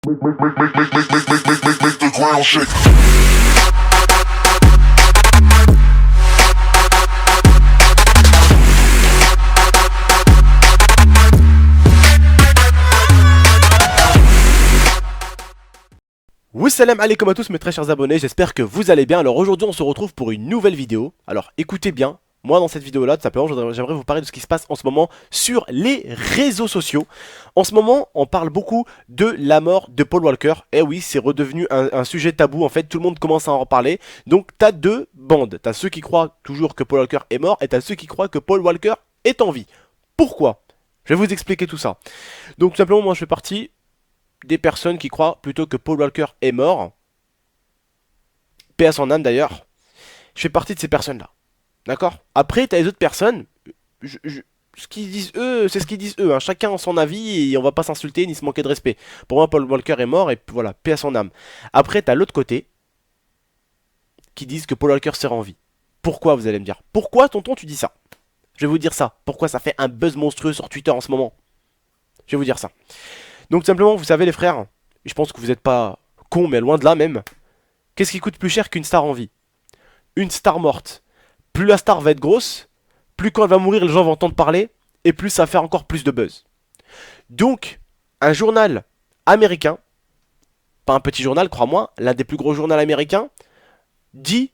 Make the ground shake. Salam alaikum à tous mes très chers abonnés, j'espère que vous allez bien. Alors aujourd'hui on se retrouve pour une nouvelle vidéo. Alors écoutez bien, moi dans cette vidéo là tout simplement j'aimerais vous parler de ce qui se passe en ce moment sur les réseaux sociaux. En ce moment on parle beaucoup de la mort de Paul Walker. Eh oui, c'est redevenu un sujet tabou, en fait tout le monde commence à en parler. Donc t'as deux bandes, t'as ceux qui croient toujours que Paul Walker est mort et t'as ceux qui croient que Paul Walker est en vie. Pourquoi? Je vais vous expliquer tout ça. Donc tout simplement moi je fais partie des personnes qui croient plutôt que Paul Walker est mort. Paix à son âme d'ailleurs. Je fais partie de ces personnes-là. D'accord? Après, t'as les autres personnes. Ce qu'ils disent eux, c'est ce qu'ils disent eux. Hein. Chacun a son avis et on va pas s'insulter ni se manquer de respect. Pour moi, Paul Walker est mort et voilà, paix à son âme. Après, t'as l'autre côté qui disent que Paul Walker sera en vie. Pourquoi, vous allez me dire? Pourquoi, tonton, tu dis ça? Je vais vous dire ça. Pourquoi ça fait un buzz monstrueux sur Twitter en ce moment? Je vais vous dire ça. Donc simplement, vous savez les frères, je pense que vous n'êtes pas cons, mais loin de là même. Qu'est-ce qui coûte plus cher qu'une star en vie? Une star morte. Plus la star va être grosse, plus quand elle va mourir les gens vont entendre parler, et plus ça va faire encore plus de buzz. Donc, un journal américain, pas un petit journal, crois-moi, l'un des plus gros journaux américains, dit,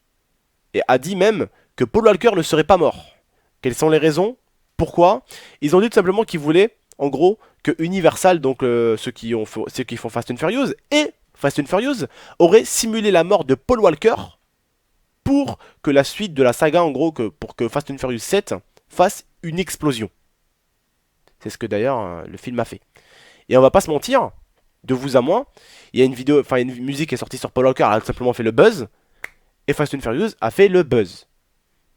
et a dit même, que Paul Walker ne serait pas mort. Quelles sont les raisons? Pourquoi? Ils ont dit tout simplement qu'ils voulaient, en gros, que Universal, donc ceux qui font Fast and Furious, et Fast and Furious, auraient simulé la mort de Paul Walker pour que la suite de la saga, en gros, pour que Fast and Furious 7 fasse une explosion. C'est ce que d'ailleurs le film a fait. Et on va pas se mentir, de vous à moi, il y a une vidéo, enfin une musique qui est sortie sur Paul Walker, elle a tout simplement fait le buzz, et Fast and Furious a fait le buzz.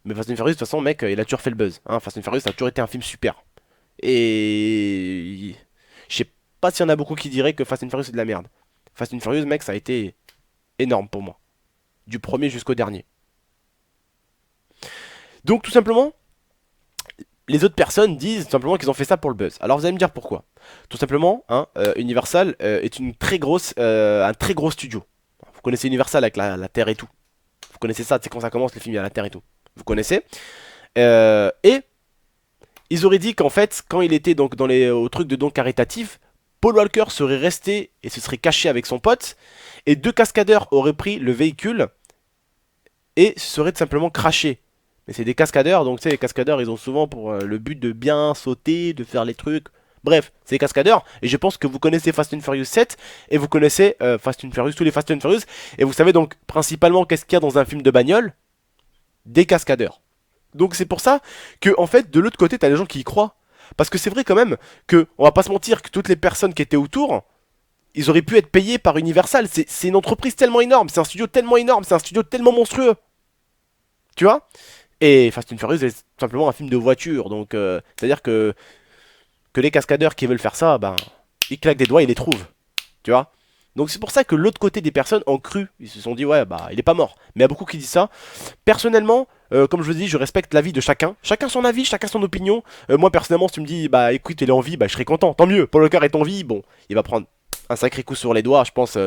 Mais Fast and Furious, de toute façon, mec, il a toujours fait le buzz. Hein. Fast and Furious, ça a toujours été un film super. Et je sais pas s'il y en a beaucoup qui diraient que Fast and Furious c'est de la merde. Fast and Furious, mec, ça a été énorme pour moi. Du premier jusqu'au dernier. Donc tout simplement, les autres personnes disent tout simplement qu'ils ont fait ça pour le buzz. Alors vous allez me dire pourquoi. Tout simplement, hein, Universal est un très gros studio. Vous connaissez Universal avec la Terre et tout. Vous connaissez ça, c'est quand ça commence les films, il y a la Terre et tout. Vous connaissez. Et ils auraient dit qu'en fait, quand il était donc au truc de dons caritatifs, Paul Walker serait resté et se serait caché avec son pote, et deux cascadeurs auraient pris le véhicule et se seraient tout simplement crashés. Mais c'est des cascadeurs, donc tu sais, les cascadeurs, ils ont souvent pour le but de bien sauter, de faire les trucs. Bref, c'est des cascadeurs, et je pense que vous connaissez Fast and Furious 7, et vous connaissez Fast and Furious, tous les Fast and Furious, et vous savez donc principalement qu'est-ce qu'il y a dans un film de bagnole? Des cascadeurs. Donc c'est pour ça que, en fait, de l'autre côté, t'as des gens qui y croient. Parce que c'est vrai quand même que, on va pas se mentir, que toutes les personnes qui étaient autour, ils auraient pu être payés par Universal. C'est une entreprise tellement énorme, c'est un studio tellement énorme, c'est un studio tellement monstrueux. Tu vois? Et Fast and Furious est tout simplement un film de voiture. Donc c'est-à-dire que les cascadeurs qui veulent faire ça, ben, ils claquent des doigts, ils les trouvent. Tu vois? Donc c'est pour ça que l'autre côté des personnes ont cru. Ils se sont dit, ouais, bah, il est pas mort. Mais il y a beaucoup qui disent ça. Personnellement, comme je vous dis, je respecte l'avis de chacun. Chacun son avis, chacun son opinion. Moi, personnellement, si tu me dis, bah, écoute, il est en vie, bah, je serais content. Tant mieux. Paul Walker est en vie. Bon, il va prendre un sacré coup sur les doigts, je pense,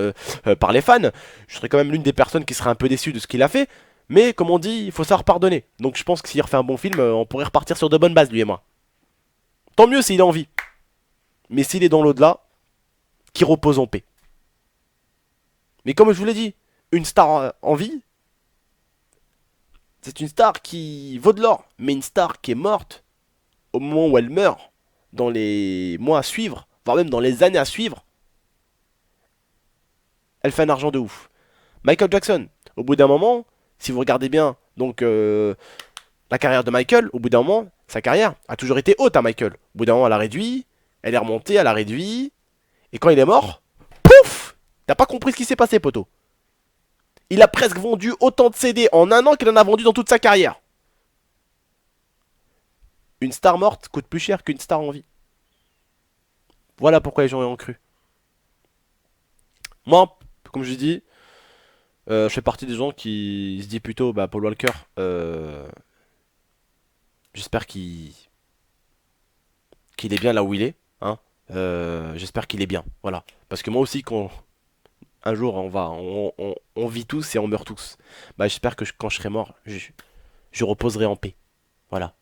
par les fans. Je serais quand même l'une des personnes qui serait un peu déçue de ce qu'il a fait. Mais, comme on dit, il faut savoir pardonner. Donc, je pense que s'il refait un bon film, on pourrait repartir sur de bonnes bases, lui et moi. Tant mieux s'il est en vie. Mais s'il est dans l'au-delà, qu'il repose en paix. Mais comme je vous l'ai dit, une star en vie, c'est une star qui vaut de l'or. Mais une star qui est morte au moment où elle meurt, dans les mois à suivre, voire même dans les années à suivre, elle fait un argent de ouf. Michael Jackson, au bout d'un moment, si vous regardez bien donc la carrière de Michael, au bout d'un moment, sa carrière a toujours été haute à Michael. Au bout d'un moment, elle a réduit, elle est remontée, elle a réduit, et quand il est mort, pouf! T'as pas compris ce qui s'est passé, poto. Il a presque vendu autant de CD en un an qu'il en a vendu dans toute sa carrière. Une star morte coûte plus cher qu'une star en vie. Voilà pourquoi les gens y ont cru. Moi, comme je dis, je fais partie des gens qui se disent plutôt, bah, Paul Walker, j'espère qu'il est bien là où il est. Hein. J'espère qu'il est bien, voilà. Parce que moi aussi, quand un jour on vit tous et on meurt tous, bah j'espère que quand je serai mort, je reposerai en paix, voilà.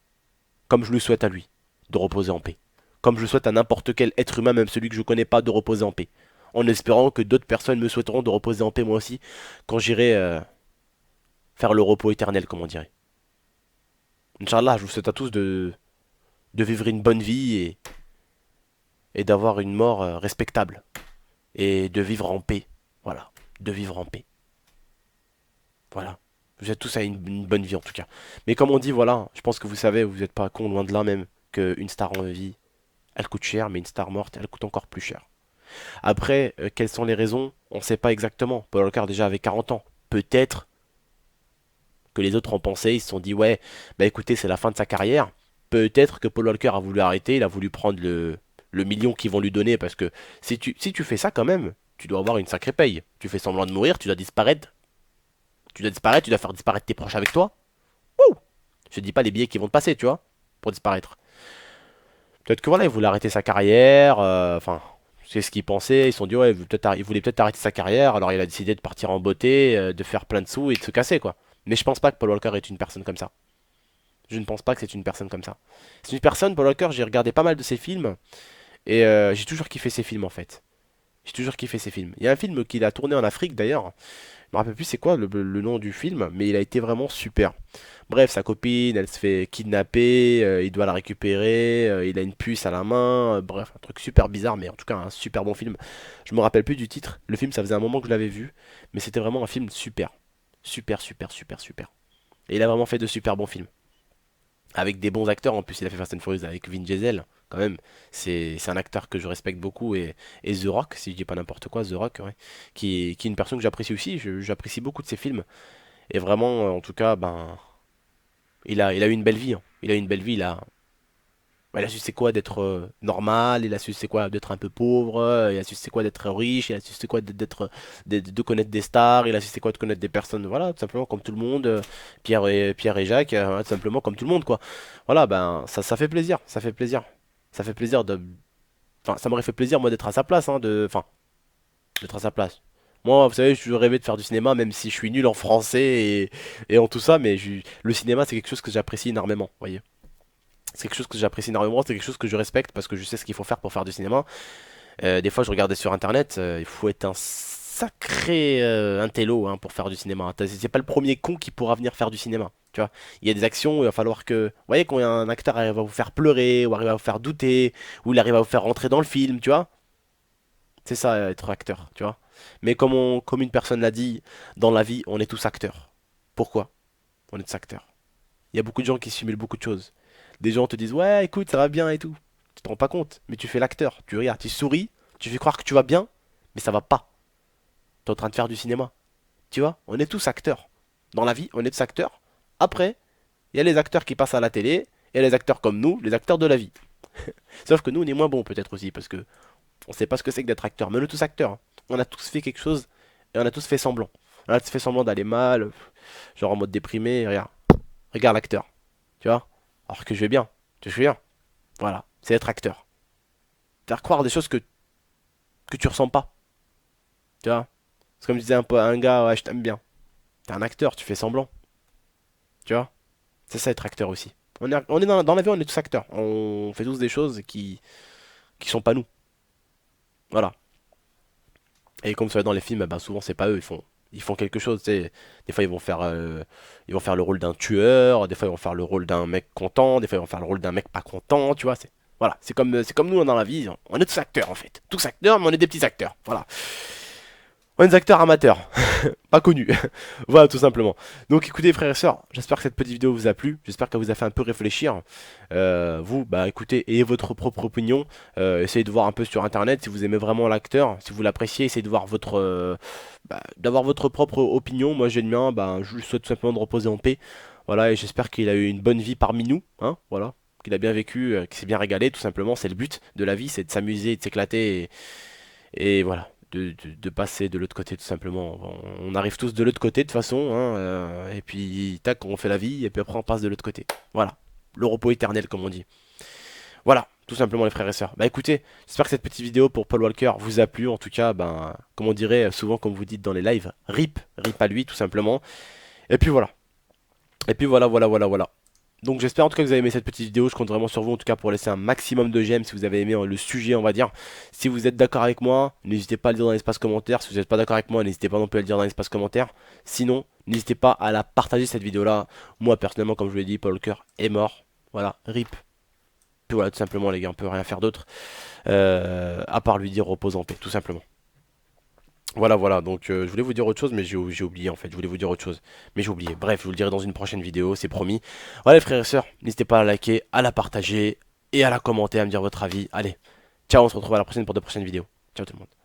Comme je le souhaite à lui, de reposer en paix. Comme je le souhaite à n'importe quel être humain, même celui que je connais pas, de reposer en paix. En espérant que d'autres personnes me souhaiteront de reposer en paix moi aussi, quand j'irai faire le repos éternel, comme on dirait. Inch'Allah, je vous souhaite à tous de vivre une bonne vie et d'avoir une mort respectable. Et de vivre en paix. Voilà. De vivre en paix. Voilà. Vous êtes tous à une bonne vie en tout cas. Mais comme on dit, voilà, je pense que vous savez, vous n'êtes pas con loin de là même, qu'une star en vie, elle coûte cher, mais une star morte, elle coûte encore plus cher. Après, quelles sont les raisons? On ne sait pas exactement. Paul Walker déjà avait 40 ans. Peut-être que les autres ont pensé, ils se sont dit, ouais, bah écoutez, c'est la fin de sa carrière. Peut-être que Paul Walker a voulu arrêter, il a voulu prendre le million qu'ils vont lui donner, parce que si tu fais ça quand même, tu dois avoir une sacrée paye. Tu fais semblant de mourir, tu dois disparaître. Tu dois disparaître, tu dois faire disparaître tes proches avec toi. Wouh! Je te dis pas les billets qui vont te passer, tu vois, pour disparaître. Peut-être que voilà, il voulait arrêter sa carrière, enfin, c'est ce qu'il pensait. Ils se sont dit, ouais, il voulait peut-être arrêter sa carrière, alors il a décidé de partir en beauté, de faire plein de sous et de se casser, quoi. Mais je pense pas que Paul Walker est une personne comme ça. Je ne pense pas que c'est une personne comme ça. C'est une personne, Paul Walker, j'ai regardé pas mal de ses films, et j'ai toujours kiffé ses films en fait. J'ai toujours kiffé ses films. Il y a un film qu'il a tourné en Afrique d'ailleurs. Je me rappelle plus c'est quoi le nom du film, mais il a été vraiment super. Bref, sa copine, elle se fait kidnapper, il doit la récupérer, il a une puce à la main, bref, un truc super bizarre, mais en tout cas un super bon film. Je me rappelle plus du titre. Le film, ça faisait un moment que je l'avais vu, mais c'était vraiment un film super. Super, super, super, super. Et il a vraiment fait de super bons films. Avec des bons acteurs, en plus il a fait Fast and Furious avec Vin Diesel, quand même. C'est un acteur que je respecte beaucoup, et The Rock, si je dis pas n'importe quoi, The Rock, ouais, qui est une personne que j'apprécie aussi, j'apprécie beaucoup de ses films. Et vraiment, en tout cas, ben, il a eu une belle vie, hein. Il a eu une belle vie, il a su c'est quoi d'être normal, il a su c'est quoi d'être un peu pauvre, il a su c'est quoi d'être riche, il a su c'est quoi de connaître des stars, il a su c'est quoi de connaître des personnes, voilà, tout simplement comme tout le monde, Pierre et Jacques, voilà, tout simplement comme tout le monde, quoi. Voilà, ben ça fait plaisir, ça fait plaisir, ça fait plaisir de, enfin, ça m'aurait fait plaisir moi d'être à sa place, hein, enfin, d'être à sa place. Moi, vous savez, je toujours rêvé de faire du cinéma, même si je suis nul en français et en tout ça, mais le cinéma, c'est quelque chose que j'apprécie énormément, vous voyez. C'est quelque chose que j'apprécie énormément, c'est quelque chose que je respecte parce que je sais ce qu'il faut faire pour faire du cinéma. Des fois, je regardais sur internet, il faut être un sacré intello hein, pour faire du cinéma. C'est pas le premier con qui pourra venir faire du cinéma. Tu vois, il y a des actions où il va falloir que. Vous voyez, quand un acteur arrive à vous faire pleurer, ou arrive à vous faire douter, ou il arrive à vous faire rentrer dans le film, tu vois. C'est ça, être acteur, tu vois. Mais comme une personne l'a dit, dans la vie, on est tous acteurs. Pourquoi? On est tous acteurs. Il y a beaucoup de gens qui simulent beaucoup de choses. Des gens te disent ouais écoute ça va bien et tout. Tu te rends pas compte, mais tu fais l'acteur. Tu regardes, tu souris, tu fais croire que tu vas bien, mais ça va pas. Tu es en train de faire du cinéma. Tu vois, on est tous acteurs. Dans la vie, on est tous acteurs. Après, il y a les acteurs qui passent à la télé, et les acteurs comme nous, les acteurs de la vie. Sauf que nous on est moins bons peut-être aussi, parce que on sait pas ce que c'est que d'être acteur. Mais on est tous acteurs, hein. On a tous fait quelque chose, et on a tous fait semblant. On a tous fait semblant d'aller mal, genre en mode déprimé, regarde. Regarde l'acteur. Tu vois? Alors que je vais bien. Tu te bien. Voilà. C'est être acteur. Faire croire des choses que tu ressens pas. Tu vois? C'est comme je disais un peu à un gars, ouais, je t'aime bien. T'es un acteur, tu fais semblant. Tu vois? C'est ça être acteur aussi. On est dans la vie, on est tous acteurs. On fait tous des choses qui sont pas nous. Voilà. Et comme ça dans les films, bah, souvent c'est pas eux, ils font quelque chose. Tu sais. Des fois ils vont faire le rôle d'un tueur, des fois ils vont faire le rôle d'un mec content, des fois ils vont faire le rôle d'un mec pas content, tu vois. Voilà, c'est comme nous dans la vie, on est tous acteurs en fait. Tous acteurs, mais on est des petits acteurs. Voilà. On est des acteurs amateurs, pas connus. Voilà, tout simplement. Donc écoutez frères et sœurs, j'espère que cette petite vidéo vous a plu, j'espère qu'elle vous a fait un peu réfléchir. Vous, bah écoutez, ayez votre propre opinion, essayez de voir un peu sur internet si vous aimez vraiment l'acteur, si vous l'appréciez, essayez de voir d'avoir votre propre opinion. Moi j'ai le mien, bah, je lui souhaite tout simplement de reposer en paix. Voilà, et j'espère qu'il a eu une bonne vie parmi nous, hein, voilà. Qu'il a bien vécu, qu'il s'est bien régalé, tout simplement, c'est le but de la vie, c'est de s'amuser, de s'éclater, et voilà, de passer de l'autre côté tout simplement. On arrive tous de l'autre côté de toute façon, hein, et puis tac, on fait la vie, et puis après on passe de l'autre côté. Voilà, le repos éternel comme on dit. Voilà, tout simplement les frères et sœurs. Bah écoutez, j'espère que cette petite vidéo pour Paul Walker vous a plu. En tout cas, ben, comme on dirait souvent, comme vous dites dans les lives, rip à lui, tout simplement. Et puis voilà. Et puis voilà. Donc j'espère en tout cas que vous avez aimé cette petite vidéo. Je compte vraiment sur vous en tout cas pour laisser un maximum de j'aime si vous avez aimé le sujet, on va dire. Si vous êtes d'accord avec moi, n'hésitez pas à le dire dans l'espace commentaire. Si vous n'êtes pas d'accord avec moi, n'hésitez pas non plus à le dire dans l'espace commentaire. Sinon, n'hésitez pas à la partager cette vidéo là. Moi personnellement, comme je vous l'ai dit, Paul Walker est mort. Voilà, rip. Puis voilà, tout simplement les gars, on peut rien faire d'autre. À part lui dire repose en paix, tout simplement. Voilà, donc je voulais vous dire autre chose, mais j'ai oublié en fait, je voulais vous dire autre chose, mais j'ai oublié. Bref, je vous le dirai dans une prochaine vidéo, c'est promis. Voilà les frères et sœurs, n'hésitez pas à la liker, à la partager et à la commenter, à me dire votre avis. Allez, ciao, on se retrouve à la prochaine pour de prochaines vidéos. Ciao tout le monde.